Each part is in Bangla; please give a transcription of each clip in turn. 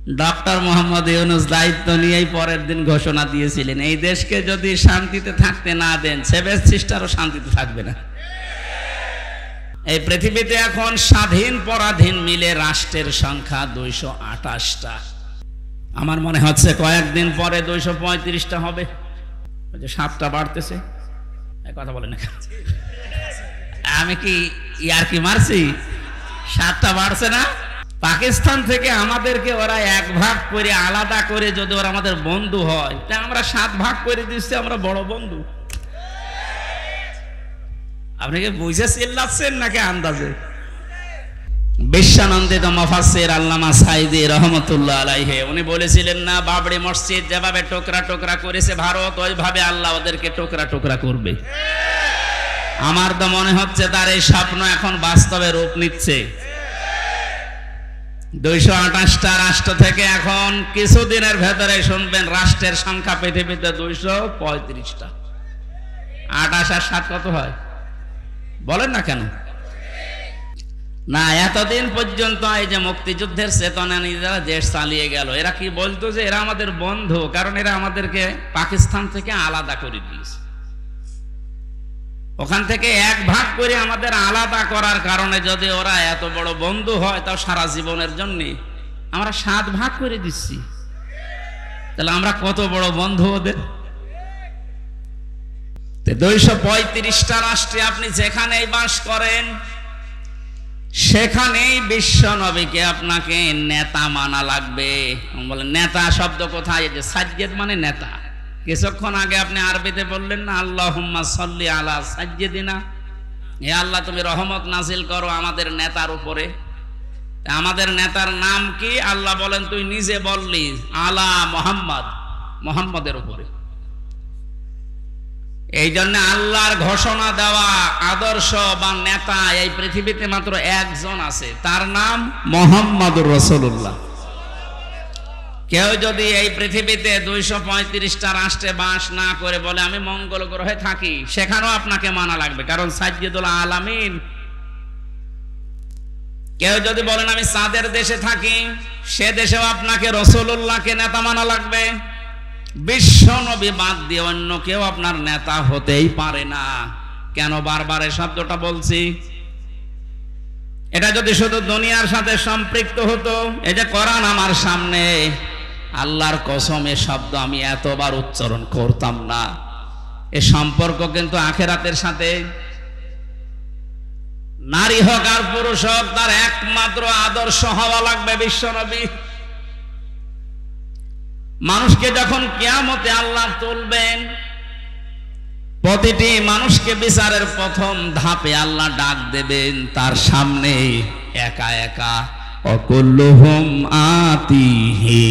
ডক্টর মোহাম্মদ ইউনূস দায়িত্ব নিয়েই পরের দিন ঘোষণা দিয়েছিলেন, এই দেশকে যদি শান্তিতে থাকতে না দেন, 7 সিস্টারও শান্তিতে থাকবে না। এই পৃথিবীতে এখন স্বাধীন পরাধীন মিলে রাষ্ট্রের সংখ্যা 228টা। আমার মনে হচ্ছে কয়েকদিন পরে 235টা হবে। ওই যে 7টা বাড়তেছে, কথা বলে না, আমি কি ইয়ার্কি মারছি? 7টা বাড়ছে না? পাকিস্তান থেকে আমাদেরকে ওরা 1 ভাগ করে আলাদা করে যদি ওরা আমাদের বন্ধু হয়, তা আমরা 7 ভাগ করে দিচ্ছি, আমরা বড় বন্ধু। আপনি কি বুঝে চিল্লাচ্ছেন নাকি আন্দাজে? বিশ্বানন্দিত মুফাসসির আল্লামা সাঈদী রহমাতুল্লাহ আলাইহি উনি বলেছিলেন না, বাবরি মসজিদ যেভাবে টুকরা টুকরা করেছে ভারত, ওইভাবে আল্লাহ ওদেরকে টুকরা টুকরা করবে। আমার তো মনে হচ্ছে তার এই স্বপ্ন এখন বাস্তবে রূপ নিচ্ছে। 228টা রাষ্ট্র থেকে এখন কিছুদিনের ভেতরে শুনবেন রাষ্ট্রের সংখ্যা পৃথিবীতে 235টা। 28 আর 7 কত হয় বলেন না কেন? না, এতদিন পর্যন্ত এই যে মুক্তিযুদ্ধের চেতনা নিয়ে যারা দেশ চালিয়ে গেল, এরা কি বলতো যে এরা আমাদের বন্ধু, কারণ এরা আমাদেরকে পাকিস্তান থেকে আলাদা করে দিয়েছে। ওখান থেকে 1 ভাগ করে আমাদের আলাদা করার কারণে যদি ওরা এত বড় বন্ধু হয়, তাও সারা জীবনের জন্য আমরা 7 ভাগ করে দিচ্ছি, তাহলে আমরা কত বড় বন্ধু ওদের। 235টা রাষ্ট্রে আপনি যেখানেই বাস করেন, সেখানেই বিশ্ব নবীকে আপনাকে নেতা মানা লাগবে। বলে নেতা শব্দ কোথায়? যে সাজ্জেদ মানে নেতা। কিছুক্ষণ আগে আপনি আরবিতে বললেন না, আল্লাহুম্মা সাল্লি আলা সাজ্জেদিনা, হে আল্লাহ তুমি রহমত নাজিল করো আমাদের নেতার উপরে। আমাদের নেতার নাম কি? আল্লাহ বলেন তুই নিজে বললি আলা মুহাম্মদ, মুহাম্মদের উপরে। এই জন্য আল্লাহর ঘোষণা দেওয়া আদর্শ বা নেতা এই পৃথিবীতে মাত্র একজন আছে, তার নাম মুহাম্মদুর রাসূলুল্লাহ। কেউ যদি এই পৃথিবীতে 235টা রাষ্ট্রে বাস না করে বলে আমি মঙ্গল গ্রহে থাকি, সেখানেও আপনাকে মানা লাগবে, কারণ সাজ্জিদুল আলামিন। কেউ যদি বলেন আমি চাঁদের দেশে থাকি, সে দেশেও আপনাকে রাসূলুল্লাহকে নেতা মানা লাগবে। বিশ্ব নবী বাদ দিয়ে অন্য কেউ আপনার নেতা হতেই পারে না। কেন বারবার এই শব্দটা বলছি? এটা যদি শুধু দুনিয়ার সাথে সম্পৃক্ত হতো, এই যে কোরআন আমার সামনে, আল্লাহর কসম এ শব্দ আমি এতবার উচ্চারণ করতাম না। এ সম্পর্ক কিন্তু আখিরাতের সাথে। নারী হোক আর পুরুষ হোক, তার একমাত্র আদর্শ হওয়া লাগবে বিশ্ব নবী। মানুষকে যখন কিয়ামতে আল্লাহ তুলবেন, প্রতিটি মানুষকে বিচারের প্রথম ধাপে আল্লাহ ডাক দেবেন তার সামনে একা একা, অকুল্লুহুম আতিহি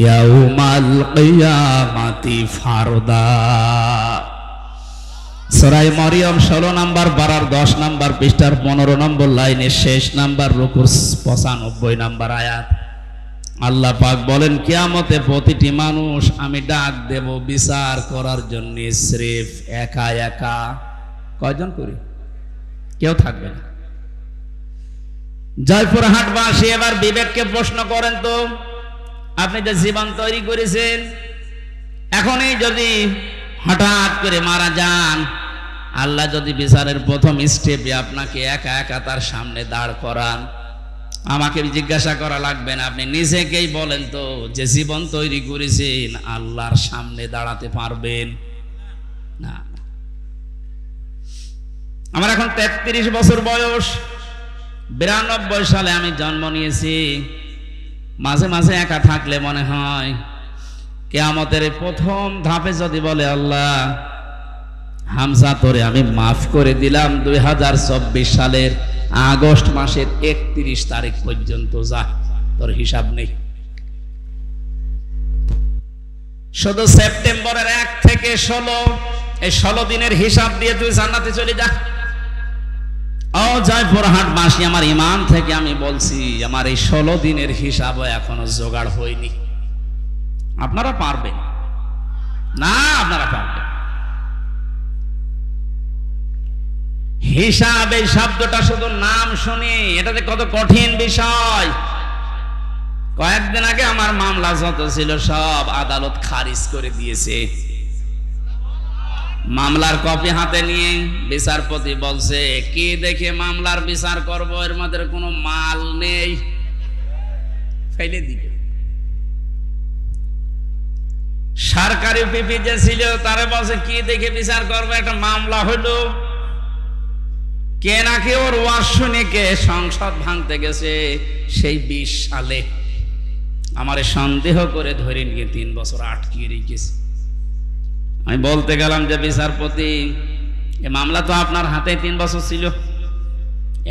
ইয়াউমাল কিয়ামাতি ফারদা। সূরা মরিয়ম 16 নম্বর পারার 10 নম্বর পৃষ্ঠার 15 নম্বর লাইনের শেষ নাম্বার রুকুর 95 নম্বর আয়াত। আল্লাহ পাক বলেন কিয়ামতে প্রতিটি মানুষ আমি ডাক দেব বিচার করার জন্য, স্রেফ একা একা। কয়জন করি? কেউ থাকবে না। জয়পুরহাটবাসী এবার বিবেককে প্রশ্ন করেন তো, আপনি যে জীবন তৈরি করেছেন, এখনই যদি হঠাৎ করে মারা যান, আল্লাহ যদি বিচারের প্রথম স্টেপে আপনাকে একা একা তার সামনে দাঁড় করান, আমাকে জিজ্ঞাসা করা লাগবে না, আপনি নিজেকেই বলেন তো যে জীবন তৈরি করেছেন আল্লাহর সামনে দাঁড়াতে পারবেন না? আমার এখন 33 বছর বয়স। 92 সালে আমি জন্ম নিয়েছি। মাঝে মাঝে একা থাকলে মনে হয় কিয়ামতের প্রথম ধাপে যদি বলে আল্লাহ হামজা তোরে আমি মাফ করে দিলাম 2024 সালের আগস্ট মাসের 31 তারিখ পর্যন্ত, যা তোর হিসাব নেই। শুধু সেপ্টেম্বরের 1 থেকে 16, এই 16 দিনের হিসাব দিয়ে তুই জান্নাতে চলে যা। ও জয়পুরহাটবাসী, আমার ঈমান থেকে আমি বলছি, আমার এই 16 দিনের হিসাবও এখনো জোগাড় হয়নি। আপনারা পারবেন না? আপনারা পারবেন। হিসাব এই শব্দটা শুধু নাম শুনি, এটাতে কত কঠিন বিষয়। কয়েকদিন আগে আমার মামলা যত ছিল সব আদালত খারিজ করে দিয়েছে। মামলার কপি হাতে নিয়ে বিচারপতি বলছে, কি দেখে মামলার বিচার করব, এর মধ্যে কোনো মাল নেই, ফেলে দিবে। সরকারি পিপি যে ছিল তারে বলছে, কি দেখে বিচার করবো, একটা মামলা হইল, কে নাকি ওর ওয়াজ শুনে কে সংসদ ভাঙতে গেছে সেই 20 সালে, আমারে সন্দেহ করে ধরে নিয়ে 3 বছর আটকিয়ে রেখেছে। আমি বলতে গেলাম যে বিচারপতি, এই মামলা তো আপনার হাতে 3 বছর ছিল,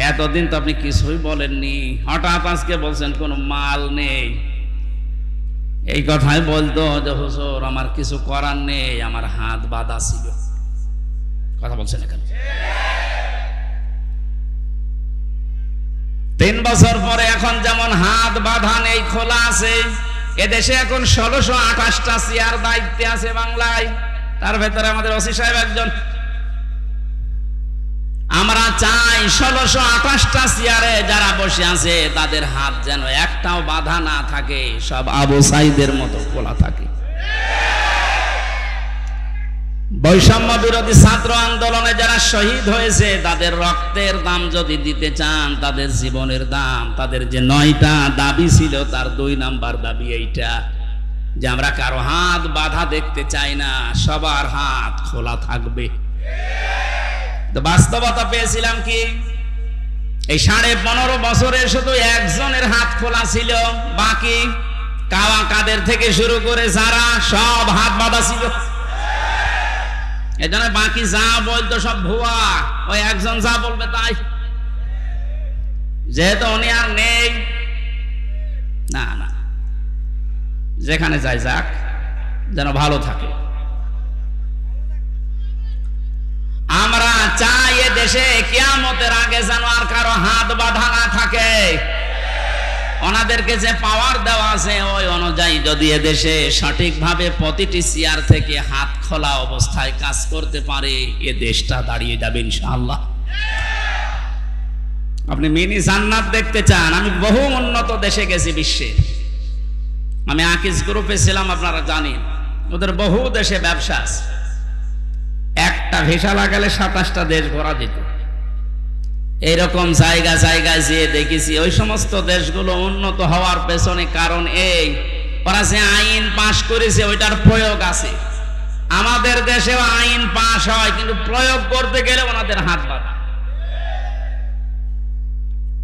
এতদিন তো আপনি কিছুই বলেননি, হঠাৎ আজকে বলছেন কোনো মাল নেই। এই কথাই বলতো যে হুজুর আমার কিছু করার নেই, আমার হাত বাঁধা ছিল। কথা বলছেন এখানে। 3 বছর পরে এখন যেমন হাত বাঁধা নেই, খোলা আছে। এদেশে এখন 1628টা চেয়ার দায়িত্বে আছে বাংলায়, তার ভেতরে আমাদের ওসি সাহেব একজন। আমরা চাই 1628টা চেয়ারে যারা বসে আছে তাদের হাত যেন একটাও বাধা না থাকে, সব আবু সাইদের মতো খোলা থাকে। বৈষম্য বিরোধী ছাত্র আন্দোলনে যারা শহীদ হয়েছে তাদের রক্তের দাম যদি দিতে চান, তাদের জীবনের দাম, তাদের যে 9টা দাবি ছিল তার 2 নাম্বার দাবি এইটা যে আমরা কারো হাত বাধা দেখতে চাই না, সবার হাত খোলা থাকবে। তো বাস্তবতা পেয়েছিলাম কি, এই 15.5 বছরে শুধু একজনের হাত খোলা ছিল, বাকি কাওয়া কাদের থেকে শুরু করে যারা সব হাত বাঁধা ছিল। এজন্য বাকি যা বলতো সব ভুয়া, ওই একজন যা বলবে তাই। যেহেতু উনি আর নেই, না না, যেখানে যাই যাক, যেন ভালো থাকে। আমরা চাই এ দেশে কিয়ামতের আগে যেন আর কারো হাত বাঁধা না থাকে। ওনাদেরকে যে পাওয়ার দেওয়া আছে ওই অনুযায়ী যদি এদেশে সঠিকভাবে প্রতিটি চেয়ার থেকে হাত খোলা অবস্থায় কাজ করতে পারে, এ দেশটা দাঁড়িয়ে যাবে ইনশাআল্লাহ। আপনি মিনি জান্নাত দেখতে চান? আমি বহু উন্নত দেশে গেছি বিশ্বে। আমি আকিজ গ্রুপে ছিলাম, আপনারা জানেন, ওদের বহু দেশে ব্যবসা আছে। একটা ভিসা লাগালে 27টা দেশ ঘোরা যেত। এরকম জায়গা জায়গায় যেয়ে দেখেছি ওই সমস্ত দেশগুলো উন্নত হওয়ার পেছনে কারণ এই, ওরা যে আইন পাশ করেছে ওইটার প্রয়োগ আছে। আমাদের দেশেও আইন পাশ হয়, কিন্তু প্রয়োগ করতে গেলে ওনাদের হাত বাঁধা।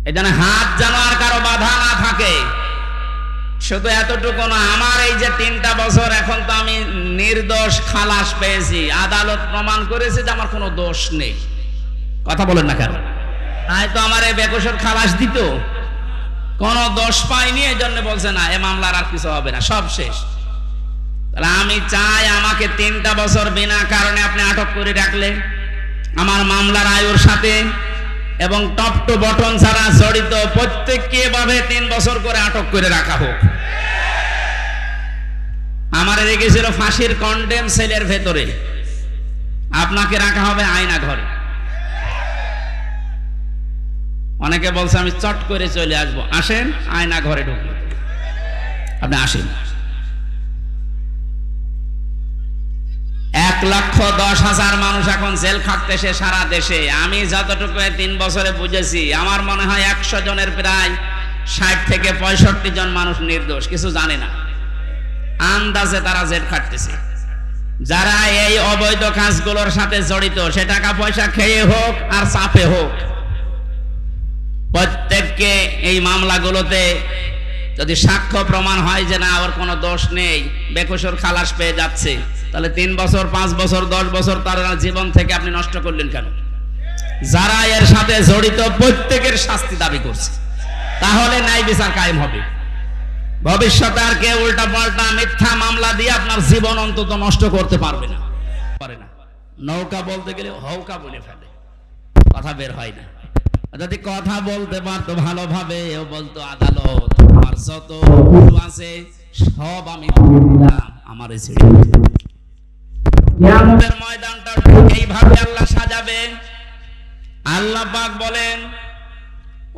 এই জন্য হাত যেন আর কারো বাধা না থাকে। শুধু এতটুকু না, আমার এই যে 3টা বছর এখন তো আমি নির্দোষ খালাস পেয়েছি, আদালত প্রমাণ করেছে যে আমার কোনো দোষ নেই। কথা বলেন না কেন? তাই তো আমার এই বেকসুর খালাস দিত, কোনো দোষ পাইনি, এই জন্য বলছে না এ মামলার আর কিছু হবে না, সব শেষ। তাহলে আমি চাই আমাকে 3টা বছর বিনা কারণে আপনি আটক করে রাখলেন, আমার মামলার আয়ুর সাথে এবং টপ টু বটন যারা জড়িত প্রত্যেককে এভাবে 3 বছর করে আটক করে রাখা হোক। আমার রেখেছিল ফাঁসির কন্ডেম সেলের ভেতরে, আপনাকে রাখা হবে আয়না ঘরে। অনেকে বলছে আমি চট করে চলে আসবো, আসেন আয়না ঘরে ঢুকলে আপনি আসেন। 1,10,000 মানুষ এখন জেল খাটতেছে সারা দেশে। আমি যতটুকু 3 বছরে বুঝেছি, আমার মনে হয় 100 জনের প্রায় 60 থেকে 65 জন মানুষ নির্দোষ, কিছু জানে না, আন্দাজে তারা জেল খাটতেছে। যারা এই অবৈধ কাজগুলোর সাথে জড়িত, সে টাকা পয়সা খেয়ে হোক আর চাপে হোক, প্রত্যেককে এই মামলাগুলোতে যদি সাক্ষ্য প্রমাণ হয় যে না ওর কোনো দোষ নেই, বেকসুর খালাস পেয়ে যাচ্ছে, তাহলে 3 বছর 5 বছর 10 বছর তার জীবন থেকে আপনি নষ্ট করলেন কেন? যারা এর সাথে জড়িত প্রত্যেকের শাস্তি দাবি করছে, তাহলে ন্যায় বিচার কায়েম হবে। ভবিষ্যতে আর কেউ উল্টা পাল্টা মিথ্যা মামলা দিয়ে আপনার জীবন অন্তত নষ্ট করতে পারবে না। নৌকা বলতে গেলে হৌকা বলে ফেলে, কথা বের হয় না। যদি কথা বলতে পারতো ভালোভাবে, ও বলতো আদালত আমার যত ভুল আছে সব আমি দিলাম, আমারে ছেড়ে দিন। কিয়ামতের ময়দানটা এইভাবে আল্লাহ সাজাবে। আল্লাহ পাক বলেন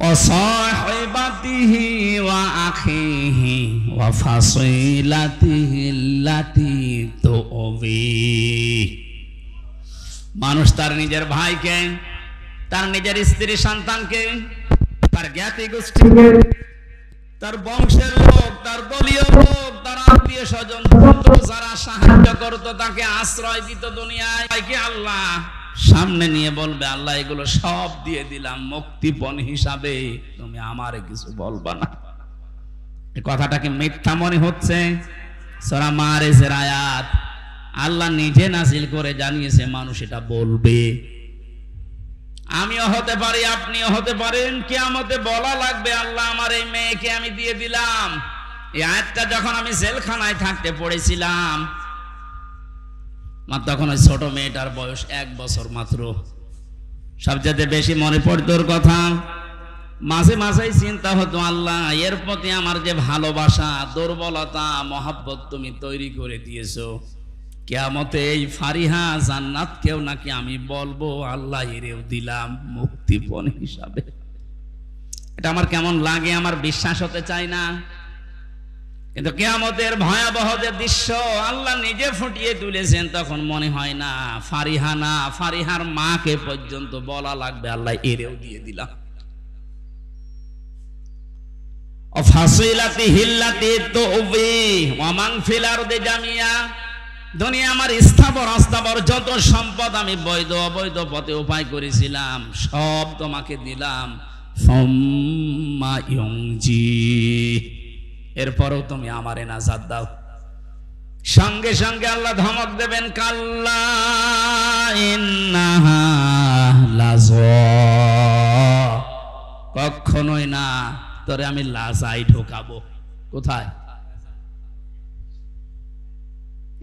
وصاحبته وأخيه وفصيلته التي تؤويه। মানুষ তার নিজের ভাইকে, তার নিজের স্ত্রী সন্তানকে, তার জ্ঞাতি গোষ্ঠীকে, তার বংশের লোক, তার দলীয় লোক, তার আত্মীয় স্বজন যারা সাহায্য করতো, তাকে আশ্রয় দিত দুনিয়ায়, তাকে আল্লাহ সামনে নিয়ে বলবে, আল্লাহ এগুলো সব দিয়ে দিলাম মুক্তিপণ হিসাবে, তুমি আমারে কিছু বলবা না। এই কথাটা কি মিথ্যা মনে হচ্ছে? সূরা মারিজের আয়াত, আল্লাহ নিজে নাজিল করে জানিয়েছে মানুষ এটা বলবে। আমিও হতে পারি, আপনিও হতে পারেন, কিয়ামতে বলা লাগবে, আল্লাহ আমার এই মেয়েকে আমি দিয়ে দিলাম। এই আয়াতটা যখন আমি জেলখানায় থাকতে পড়েছিলাম, তখন ওই ছোট মেয়েটার বয়স 1 বছর মাত্র। সবচেয়ে বেশি মনে পড়তো ওর কথা। মাঝে মাঝেই চিন্তা হতো, আল্লাহ এর প্রতি আমার যে ভালোবাসা, দুর্বলতা, মহাব্বত তুমি তৈরি করে দিয়েছো, কিয়ামতে এই ফারিহা জান্নাতকেও নাকি আমি বলবো আল্লাহ এরেও দিলাম মুক্তিপণ হিসাবে। এটা আমার কেমন লাগে, আমার বিশ্বাস হতে চায় না। কিন্তু কিয়ামতের ভয়াবহ যে দৃশ্য আল্লাহ নিজে ফুটিয়ে তুলেছেন, তখন মনে হয় না ফারিহা না, ফারিহার মাকে পর্যন্ত বলা লাগবে আল্লাহ এরেও দিয়ে দিলাম। ফাসিলাতিহি আল্লাতী তু'বি ওয়া মান ফিল আরদি জামিয়া। দুনিয়া আমার স্থাবর অস্থাবর যত সম্পদ আমি বৈধ অবৈধ পথে উপায় করেছিলাম, সব তোমাকে দিলাম। সুম্মা ইউনজি, এরপরও তুমি আমারে নাজাত দাও। সঙ্গে সঙ্গে আল্লাহ ধমক দেবেন, কাল্লা ইন্নাহা লাযা, কখনোই না, তোরে আমি লাজাই ঢোকাবো। কোথায়?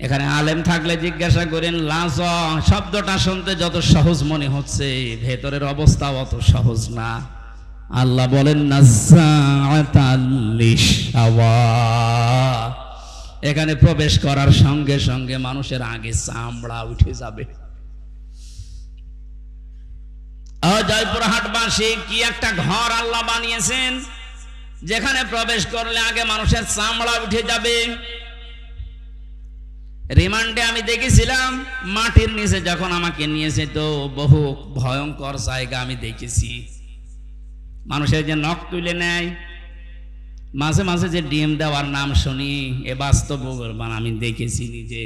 এখানে আলেম থাকলে জিজ্ঞাসা করেন, লাযা শব্দটা শুনতে যত সহজ মনে হচ্ছে, ভেতরের অবস্থাও অত সহজ না। আল্লাহ বলেন নাযাআতাল লিশাওয়া, এখানে প্রবেশ করার সঙ্গে সঙ্গে মানুষের আগে চামড়া উঠে যাবে। জয়পুরহাটবাসী কি একটা ঘর আল্লাহ বানিয়েছেন, যেখানে প্রবেশ করলে আগে মানুষের চামড়া উঠে যাবে। রিমান্ডে আমি দেখেছিলাম, মাটির নিচে যখন আমাকে নিয়েছে, তো বহু ভয়ঙ্কর জায়গা আমি দেখেছি। মানুষের যে নখ তুলে নেয়, মাঝে মাঝে যে ডিম দেওয়ার নাম শুনি, এ বাস্তব আমি দেখেছি নিজে।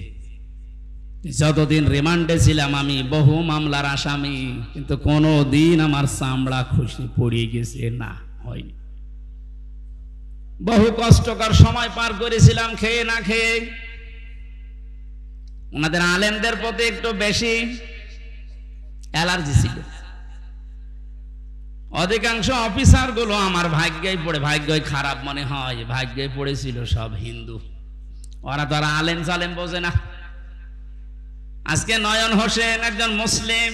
যতদিন রিমান্ডে ছিলাম আমি বহু মামলার আসামি, কিন্তু কোনো দিন আমার চামড়া খুশি পড়িয়ে গেছে না, হয়নি। বহু কষ্টকর সময় পার করেছিলাম খেয়ে না খেয়ে। ওনাদের আলেমদের প্রতি একটু বেশি অ্যালার্জি ছিল। অধিকাংশ অফিসার গুলো আমার ভাগ্যেই পড়ে, ভাগ্যই খারাপ মনে হয়, ভাগ্যে পড়েছিল সব হিন্দু। ওরা তো আর আলেম সালেম বোঝে না। আজকে নয়ন হোসেন একজন মুসলিম,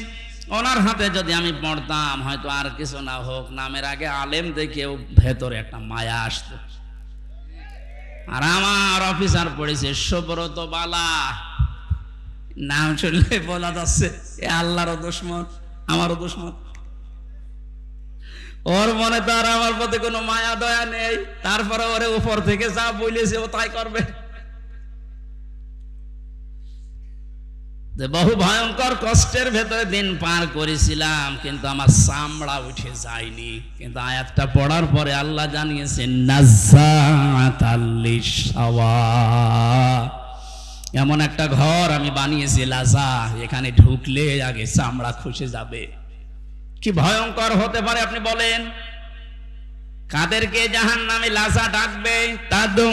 ওনার হাতে যদি আমি পড়তাম, হয়তো আর কিছু না হোক, নামের আগে আলেম দেখেও ভেতরে একটা মায়া আসতো। আর আমার অফিসার পড়েছে সুব্রত বালা, নাম শুনলে বলা যাচ্ছে এ আল্লাহরও দুশমন, আমারও দুশমন। ওর মনে তো আর আমার প্রতি কোনো মায়া দয়া নেই, তারপরে ওরে উপর থেকে যা বলেছে ও তাই করবে। বহু ভয়ঙ্কর কষ্টের ভেতরে দিন পার করেছিলাম, কিন্তু আমার চামড়া উঠে যায়নি। কিন্তু আয়াতটা পড়ার পরে আল্লাহ জানিয়েছেন নাযাআতাল লিশাওয়া, এমন একটা ঘর আমি বানিয়েছি লাজা, এখানে ঢুকলে আগে চামড়া খসে যাবে। কি ভয়ঙ্কর হতে পারে আপনি বলেন? কাদেরকে জাহান্নামে লাজা ডাকবে? তাদউ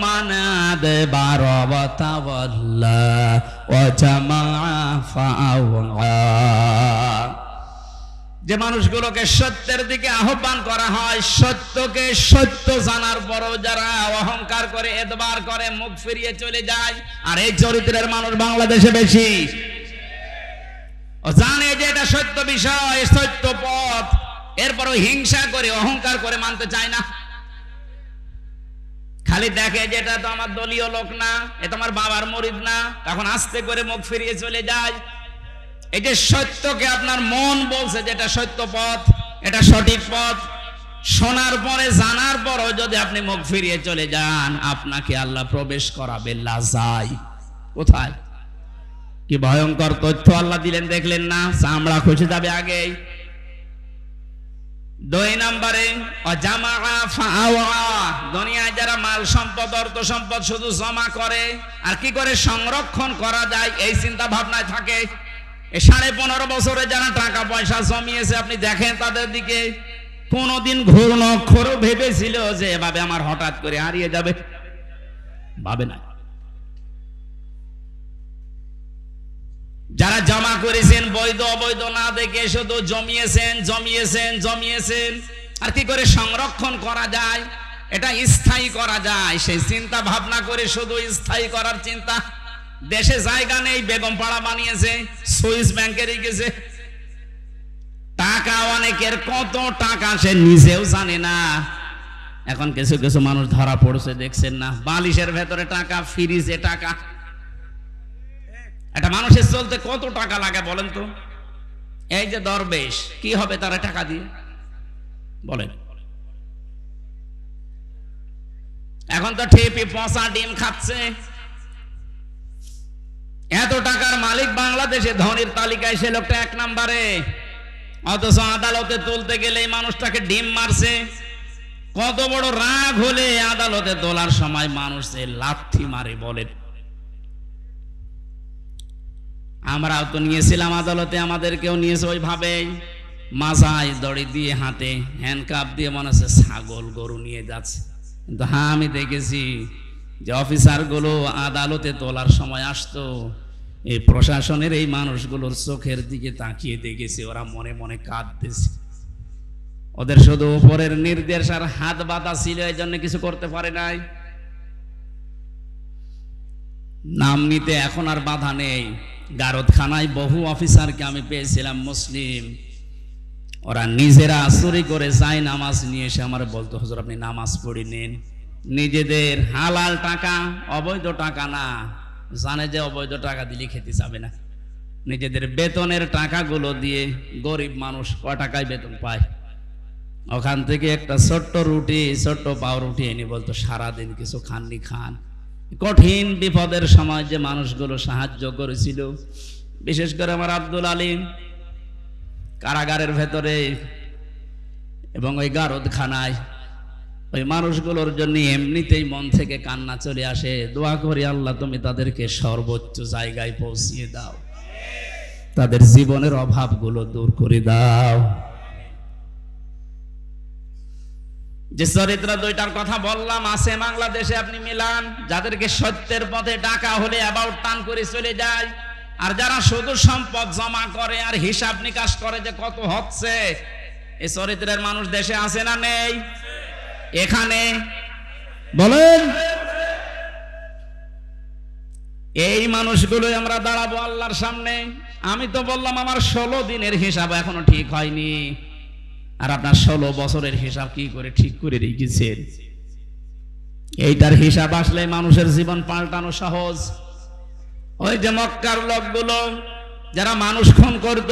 মান আদবারা ওয়া তাওয়াল্লা ওয়া জামাআ ফাআওয়া, যে মানুষগুলোকে সত্যের দিকে আহ্বান করা হয়, সত্যকে সত্য জানার পরও যারা অহংকার করে, এদবার করে, মুখ ফিরিয়ে চলে যায়। আর এই চরিত্রের মানুষ বাংলাদেশে বেশি। ও জানে যে এটা সত্য বিষয়, সত্য পথ, এরপরও হিংসা করে, অহংকার করে মানতে চায় না। খালি দেখে যে এটা তো আমার দলীয় লোক না, এটা আমার বাবার মুরিদ না, তখন আস্তে করে মুখ ফিরিয়ে চলে যায়। এই যে সত্যকে আপনার মন বলছে যে এটা সত্য পথ, এটা সঠিক পথ, শোনার পরে জানার পরও যদি আপনি মুখ ফিরিয়ে চলে যান, আপনাকে আল্লাহ প্রবেশ করাবে লাজায়। কোথায়? কি ভয়ঙ্কর তথ্য আল্লাহ দিলেন দেখলেন না? চামড়া খসে যাবে আগেই। 2 নম্বরে দুনিয়ায় যারা মাল সম্পদ অর্থ সম্পদ শুধু জমা করে আর কি করে সংরক্ষণ করা যায় এই চিন্তা ভাবনায় থাকে। এই 15.5 বছরে যারা টাকা পয়সা জমিয়েছে আপনি দেখেন তাদের দিকে, কোনদিন ঘূর্ণ অক্ষরও ভেবেছিল যে এভাবে আমার হঠাৎ করে হারিয়ে যাবে? ভাবে না। যারা জমা করেছেন বৈধ অবৈধ না দেখে শুধু জমিয়েছেন জমিয়েছেন জমিয়েছেন, আর কি করে সংরক্ষণ করা যায়, এটা স্থায়ী করা যায় সেই চিন্তা ভাবনা করে শুধু স্থায়ী করার চিন্তা। দেশে জায়গা নেই, বেগম পাড়া বানিয়েছে, সুইস ব্যাংকে রেখেছে টাকা। অনেকের কত টাকা সে নিজেও জানে না। এখন কিছু কিছু মানুষ ধরা পড়ছে দেখছেন না, বালিশের ভেতরে টাকা, ফ্রিজে টাকা। একটা মানুষের চলতে কত টাকা লাগে বলেন তো? এই যে দরবেশ, কি হবে তারা টাকা দিয়ে বলেন? এখন তো ঠিপি পচা ডিম খাচ্ছে। এত টাকার মালিক বাংলাদেশে, ধনীর তালিকায় সে লোকটা 1 নম্বরে, অথচ আদালতে তুলতে গেলে এই মানুষটাকে ডিম মারছে। কত বড় রাগ হলে আদালতে তোলার সময় মানুষ লাথি মারে বলেন? আমরাও তো নিয়েছিলাম আদালতে, আমাদেরকেও নিয়েছে ওইভাবে, মাথায় দড়ি দিয়ে হাতে হ্যান্ডকাপ দিয়ে, মনে হচ্ছে ছাগল গরু নিয়ে যাচ্ছে। কিন্তু হ্যাঁ, আমি দেখেছি যে অফিসার গুলো আদালতে তোলার সময় আসতো, এই প্রশাসনের এই মানুষগুলোর চোখের দিকে তাকিয়ে দেখেছি, ওরা মনে মনে কাঁদতেছে। ওদের শুধু উপরের নির্দেশ আর হাত বাঁধা ছিল, এই জন্য কিছু করতে পারে নাই। নাম নিতে এখন আর বাধা নেই। গারদখানায় বহু অফিসারকে আমি পেয়েছিলাম মুসলিম, ওরা নিজেরা চুরি করে যায় নামাজ নিয়ে এসে আমার বলতো, হুজুর আপনি নামাজ পড়ে নিন। নিজেদের হালাল টাকা, অবৈধ টাকা না, জানে যে অবৈধ টাকা দিলে খেতে যাবে না। নিজেদের বেতনের টাকাগুলো দিয়ে, গরিব মানুষ কয় টাকায় বেতন পায়, ওখান থেকে একটা ছোট্ট রুটি, ছোট্ট পাউরুটি এনে বলতো সারাদিন কিছু খাননি খান। কঠিন বিপদের সময় যে মানুষগুলো সাহায্য করেছিল, বিশেষ করে আমার আব্দুল আলিম কারাগারের ভেতরে এবং ওই গারদখানায়, ওই মানুষগুলোর জন্য এমনিতেই মন থেকে কান্না চলে আসে। দোয়া করি আল্লাহ তুমি তাদেরকে সর্বোচ্চ জায়গায় পৌঁছিয়ে দাও, তাদের জীবনের অভাবগুলো দূর করে দাও। যে চরিত্র 2টার কথা বললাম আছে বাংলাদেশে, আপনি মিলান। যাদেরকে সত্যের পথে ডাকা হলে অ্যাবাউট টান করে চলে যায়, আর যারা শুধু সম্পদ জমা করে আর হিসাব নিকাশ করে যে কত হচ্ছে, এই চরিত্রের মানুষ দেশে আছে না নেই? এখানে বলেন, এই মানুষগুলোই আমরা দাঁড়াবো আল্লাহর সামনে। আমি তো বললাম আমার 16 দিনের হিসাব এখনো ঠিক হয়নি, আর আপনার 16 বছরের হিসাব কি করে ঠিক করে রেখেছেন? এইটার হিসাব আসলে মানুষের জীবন পাল্টানো সহজ। ওই যে মক্কার লোকগুলো যারা মানুষ খুন করত,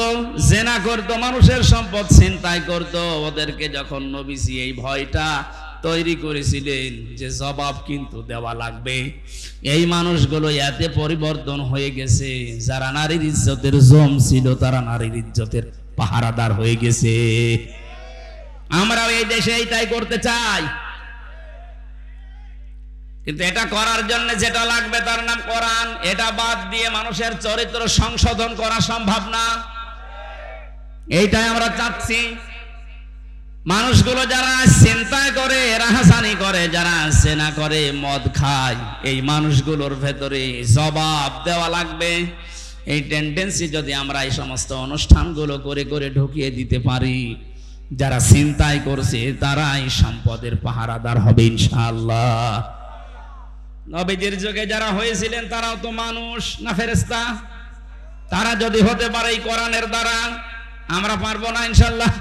জেনা করত, মানুষের সম্পদ ছিনতাই করত, ওদেরকে যখন নবীজি এই ভয়টা তৈরি করেছিলেন যে জবাব কিন্তু দেওয়া লাগবে, এই মানুষগুলো এতে পরিবর্তন হয়ে গেছে, যারা নারীর ইজ্জতের জম ছিল তারা নারীর ইজ্জতের পাহারাদার হয়ে গেছে। আমরাও এই দেশে এইটাই করতে চাই, কিন্তু এটা করার জন্য যেটা লাগবে তার নাম কোরআন। এটা বাদ দিয়ে মানুষের চরিত্র সংশোধন করা সম্ভব না, এইটাই আমরা চাচ্ছি। মানুষগুলো যারা চিন্তায় করে, রাহাজানি করে, যারা জেনা করে, মদ খায়, এই মানুষগুলোর ভেতরে জবাব দেওয়া লাগবে। এই টেন্ডেন্সি যদি আমরা এই সমস্ত অনুষ্ঠানগুলো করে করে ঢুকিয়ে দিতে পারি, যারা চিন্তায় করছে তারাই সম্পদের পাহারাদার হবে ইনশাআল্লাহ। নবীজির যুগে যারা হয়েছিলেন তারাও তো মানুষ না ফেরেশতা? তারা যদি হতে পারে এই কোরআনের দ্বারা, আমরা পারবো না ইনশাআল্লাহ?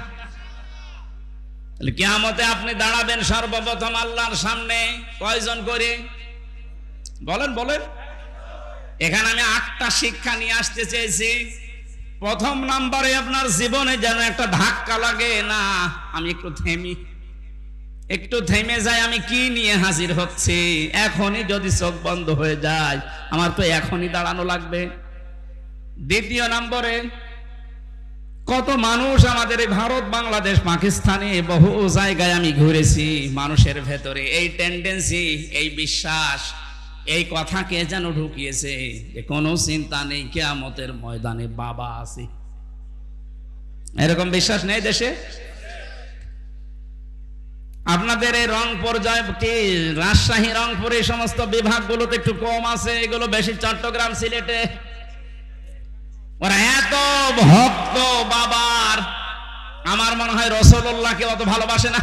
কিয়ামতে আপনি দাঁড়াবেন সর্বপ্রথম আল্লাহর সামনে কয়জন করে বলেন বলেন? এখানে আমি 8টা শিক্ষা নিয়ে আসতে চেয়েছি। প্রথম নম্বরে আপনার জীবনে যেন একটা ধাক্কা লাগে, না আমি একটু থেমি, একটু থেমে যায়, আমি কি নিয়ে হাজির হচ্ছি। এখনই যদি চোখ বন্ধ হয়ে যায়, আমার তো এখনই দাঁড়ানো লাগবে। দ্বিতীয় নম্বরে, কত মানুষ আমাদের এই ভারত, বাংলাদেশ, পাকিস্তানে বহু জায়গায় আমি ঘুরেছি, মানুষের ভেতরে এই টেন্ডেন্সি, এই বিশ্বাস, এই কথা কে যেন ঢুকিয়েছে যে কোনো চিন্তা নেই, কিয়ামতের ময়দানে বাবা আছে। এরকম বিশ্বাস নেই দেশে? আপনাদের এই রংপুর, রাজশাহী, রংপুর এই সমস্ত বিভাগগুলোতে একটু কম আছে, এগুলো বেশি চট্টগ্রাম, সিলেটে। ওরা এত ভক্ত বাবার, আমার মনে হয় রাসূলুল্লাহকে অত ভালোবাসে না।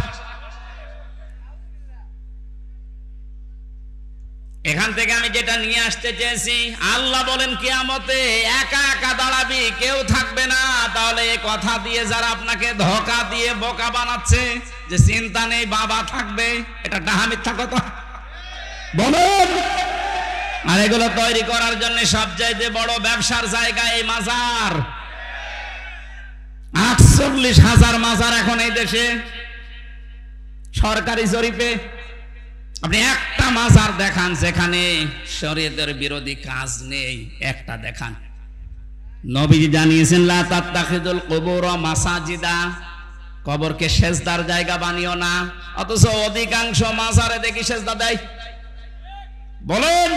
এখান থেকে আমি যেটা নিয়ে আসতে চেয়েছি, আল্লাহ বলেন কিয়ামতে একা একা দাঁড়াবি, কেউ থাকবে না। তাহলে এই কথা দিয়ে যারা আপনাকে ধোঁকা দিয়ে বোকা বানাচ্ছে যে চিন্তা নেই বাবা থাকবে, এটা ডাহা মিথ্যা কথা বলুন। আর এগুলো তৈরি করার জন্য সবচাইতে বড় ব্যবসার জায়গা এই মাজার। 48,000 মাজার এখন এই দেশে সরকারি জরিপে। আপনি একটা মাজার দেখান যেখানে শরীয়তের বিরোধী কাজ নেই, একটা দেখান। নবীজি জানিয়েছেন লা তাত্তাখিদুল কুবুর মাসাজিদা, কবরকে সেজদার জায়গা বানিও না। অথচ অধিকাংশ মাজারে দেখি সেজদা দেয়। বলুন,